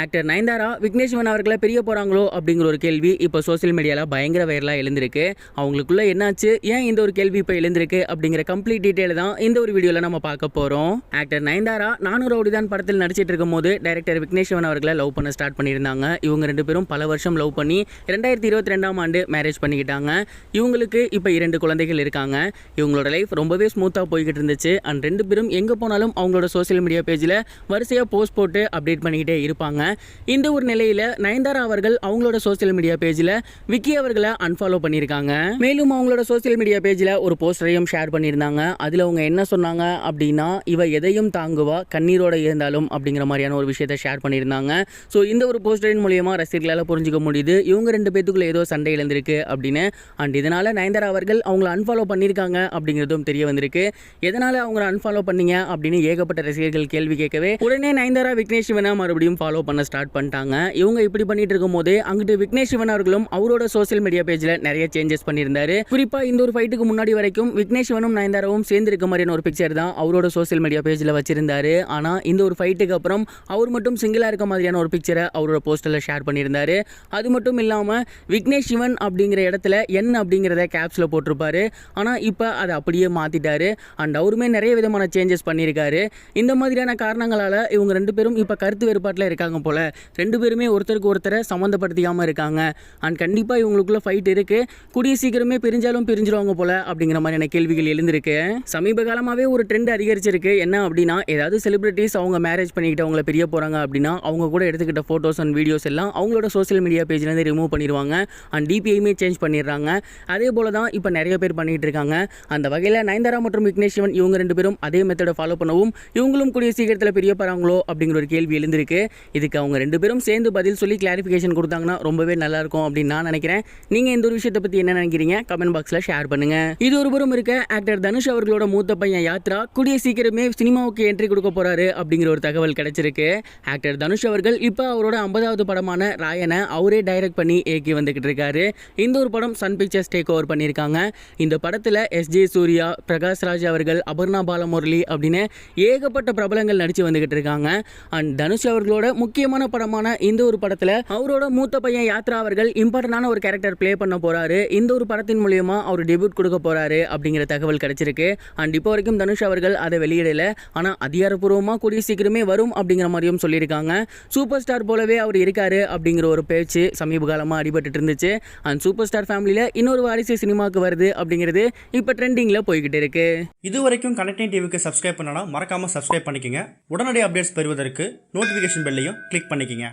Actor Nayanthara Vignesh Sivan அவர்களை பிரிய போகிறாங்களோ அப்படிங்கிற ஒரு கேள்வி இப்போ சோசியல் மீடியாவில் பயங்கர வைரலாக எழுந்திருக்கு. அவங்களுக்குள்ள என்னாச்சு, ஏன் இந்த ஒரு கேள்வி இப்போ எழுந்திருக்கு அப்படிங்கிற கம்ப்ளீட் டீட்டெயில் தான் இந்த ஒரு வீடியோவில் நம்ம பார்க்க போகிறோம். ஆக்டர் நயன்தாரா நானூறு ரவுடிதான் படத்தில் நடிச்சிட்டு இருக்கும் போது டைரக்டர் விக்னேஷ் சிவன் அவர்களை லவ் பண்ண ஸ்டார்ட் பண்ணியிருந்தாங்க. இவங்க ரெண்டு பேரும் பல வருஷம் லவ் பண்ணி 2022ஆம் ஆண்டு மேரேஜ் பண்ணிக்கிட்டாங்க. இவங்களுக்கு இப்போ 2 குழந்தைகள் இருக்காங்க. இவங்களோட லைஃப் ரொம்பவே ஸ்மூத்தாக போய்கிட்டு இருந்துச்சு. அண்ட் ரெண்டு பேரும் எங்கே போனாலும் அவங்களோட சோசியல் மீடியா பேஜில் வரிசையாக போஸ்ட் போட்டு அப்டேட் பண்ணிக்கிட்டே இருப்பாங்க. இந்த ஒரு நிலையில நயன்தாரா அவர்கள் அவங்களோட சோசியல் மீடியா பேஜ்ல விக்கி அவர்களை அன்ஃபாலோ பண்ணியிருக்காங்க. மேலும் அவங்களோட சோசியல் மீடியா பேஜ்ல ஒரு போஸ்டரையும் ஷேர் பண்ணியிருந்தாங்க. அதுல அவங்க என்ன சொன்னாங்க அப்படின்னா, இவ எதையும் தாங்குவா கண்ணீரோட இருந்தாலும் அப்படிங்கிற மாதிரியான ஒரு விஷயத்தை ஷேர் பண்ணியிருந்தாங்க. ஸோ இந்த ஒரு போஸ்டரின் மூலியமா ரசிகர்களால் புரிஞ்சுக்க முடியுது இவங்க ரெண்டு பேத்துக்குள்ள ஏதோ சண்டை இழந்திருக்கு அப்படின்னு. அண்ட் இதனால நயன்தாரா அவர்கள் அவங்கள அன்ஃபாலோ பண்ணியிருக்காங்க அப்படிங்கிறதும் தெரிய வந்திருக்கு. எதனால அவங்கள அன்ஃபாலோ பண்ணீங்க அப்படின்னு ஏகப்பட்ட ரசிகர்கள் கேள்வி கேட்கவே உடனே நயன்தாரா விக்னேஷ் சிவனை மறுபடியும் ஃபாலோ பண்ண ஸ்டார்ட் பண்ணிட்டாங்க. இவங்க இப்படி பண்ணிட்டு இருக்கும் போது அங்கிட்டு விக்னேஷ் சிவன் அவர்களும் அவரோட சோசியல் மீடியா பேஜ்ல நிறைய சேஞ்சஸ் பண்ணியிருந்தாரு. குறிப்பா இந்த ஒரு ஃபைட்டுக்கு முன்னாடி வரைக்கும் விக்னேஷ் சிவனும் நயன்தாராவும் சேர்ந்து இருக்க மாதிரியான ஒரு பிக்சர் தான் அவரோட சோசியல் மீடியா பேஜ்ல வச்சிருந்தாரு. ஆனா இந்த ஒரு ஃபைட்டுக்கு அப்புறம் அவர் மட்டும் சிங்கிளா இருக்க மாதிரியான ஒரு பிக்சரை அவரோட போஸ்டர்ல ஷேர் பண்ணியிருந்தாரு. அது மட்டும் இல்லாம விக்னேஷ் சிவன் அப்படிங்கிற இடத்துல என் அப்படிங்கிறத கேப்ஸ்ல போட்டிருப்பாரு. ஆனா இப்ப அதை அப்படியே மாத்திட்டாரு. அண்ட் அவருமே நிறைய விதமான சேஞ்சஸ் பண்ணியிருக்காரு. இந்த மாதிரியான காரணங்களால இவங்க ரெண்டு பேரும் இப்ப கருத்து வேறுபாட்டில் இருக்காங்க போல. ரெண்டு பேருமே ஒருத்தருக்கு ஒருத்தரை சம்மந்தப்படுத்திக்காமல் இருக்காங்க. அண்ட் கண்டிப்பாக இவங்களுக்குள்ள ஃபைட் இருக்கு. கூடிய சீக்கிரமே பிரிஞ்சாலும் பிரிஞ்சிருவாங்க போல அப்படிங்கிற மாதிரியான கேள்விகள் எழுந்திருக்கு. சமீப காலமாகவே ஒரு ட்ரெண்ட் அதிகரிச்சிருக்கு. என்ன அப்படின்னா, ஏதாவது செலிபிரிட்டிஸ் அவங்க மேரேஜ் பண்ணிக்கிட்டு அவங்கள பிரிய போகிறாங்க அப்படின்னா அவங்க கூட எடுத்துக்கிட்ட ஃபோட்டோஸ் அண்ட் வீடியோஸ் எல்லாம் அவங்களோட சோசியல் மீடியா பேஜ்லேருந்து ரிமூவ் பண்ணிடுவாங்க. அண்ட் டிபிஐயுமே சேஞ்ச் பண்ணிடுறாங்க. அதே போல தான் இப்போ நிறைய பேர் பண்ணிட்டு இருக்காங்க. அந்த வகையில் நயன்தாரா மற்றும் விக்னேஷ் சிவன் இவங்க ரெண்டு பேரும் அதே மெத்தடை ஃபாலோ பண்ணவும் இவங்களும் கூடிய சீக்கிரத்தில் பிரிய போகிறாங்களோ அப்படிங்கிற ஒரு கேள்வி எழுந்திருக்கு. இதுக்கு அவங்க ரெண்டு பேரும் சேர்ந்து பதில் சொல்லி கிளாரிஃபிகேஷன் கொடுத்தாங்கன்னா ரொம்பவே நல்லா இருக்கும் அப்படின்னு நான் நினைக்கிறேன். நீங்க இந்த ஒரு விஷயத்தை பத்தி என்ன நினைக்கிறீங்க? கமெண்ட் பாக்ஸ்ல ஷேர் பண்ணுங்க. இது ஒரு புறம் இருக்க, ஆக்டர் தனுஷ் அவர்களோட மூத்த பையன் யாத்ரா கூடிய சீக்கிரமே சினிமாவுக்கு என்ட்ரி கொடுக்க போறாரு அப்படிங்கிற ஒரு தகவல் கிடைச்சிருக்கு. ஆக்டர் தனுஷ் அவர்கள் இப்போ அவரோட 50வது படமான ராயனை அவரே டைரக்ட் பண்ணி இயக்கி வந்துகிட்டு இருக்காரு. இந்த ஒரு படம் சன் பிக்சர்ஸ் டேக் ஓவர் பண்ணியிருக்காங்க. இந்த படத்துல எஸ்ஜே சூர்யா, பிரகாஷ் ராஜ் அவர்கள், அபர்ணா பாலமுரளி அப்படின்னு ஏகப்பட்ட பிரபலங்கள் நடிச்சு வந்துகிட்டு இருக்காங்க. அண்ட் தனுஷ் அவர்களோட முக்கியமான படமான இந்த ஒரு படத்துல அவரோட மூத்த பையன் யாத்ரா அவர்கள் இம்பார்ட்டன்டான ஒரு கேரக்டர் பிளே பண்ண போறாரு. இந்த ஒரு படத்தின் மூலமா அவர் டெபியூட் கொடுக்க போறாரு அப்படிங்கிற தகவல் கிடைச்சிருக்கு. அண்ட் இப்போ வரைக்கும் தனுஷ் அவர்கள் அதை வெளியிடல. ஆனா அதிகாரப்பூர்வமா கூடிய சீக்கிரமே வரும் அப்படிங்கிற மாதிரியும் சொல்லியிருக்காங்க. சூப்பர் ஸ்டார் போலவே அவர் இருக்காரு அப்படிங்கிற ஒரு பேச்சு சமீப காலமா அடிபட்டு இருந்துச்சு. அண்ட் சூப்பர் ஸ்டார் ஃபேமிலியில இன்னொரு வாரிசு சினிமாவுக்கு வருது அப்படிங்கிறது இப்போ ட்ரெண்டிங்ல போய்கிட்டு இருக்கு. இது வரைக்கும் கனெக்டிங் டிவிக்கு சப்ஸ்கிரைப் பண்ணனா மறக்காம சப்ஸ்கிரைப் பண்ணிக்கங்க. உடனடி அப்டேட்ஸ் பெறுவதற்கு நோட்டிபிகேஷன் பெல்லையும் கிளிக் பண்ணிக்கங்க.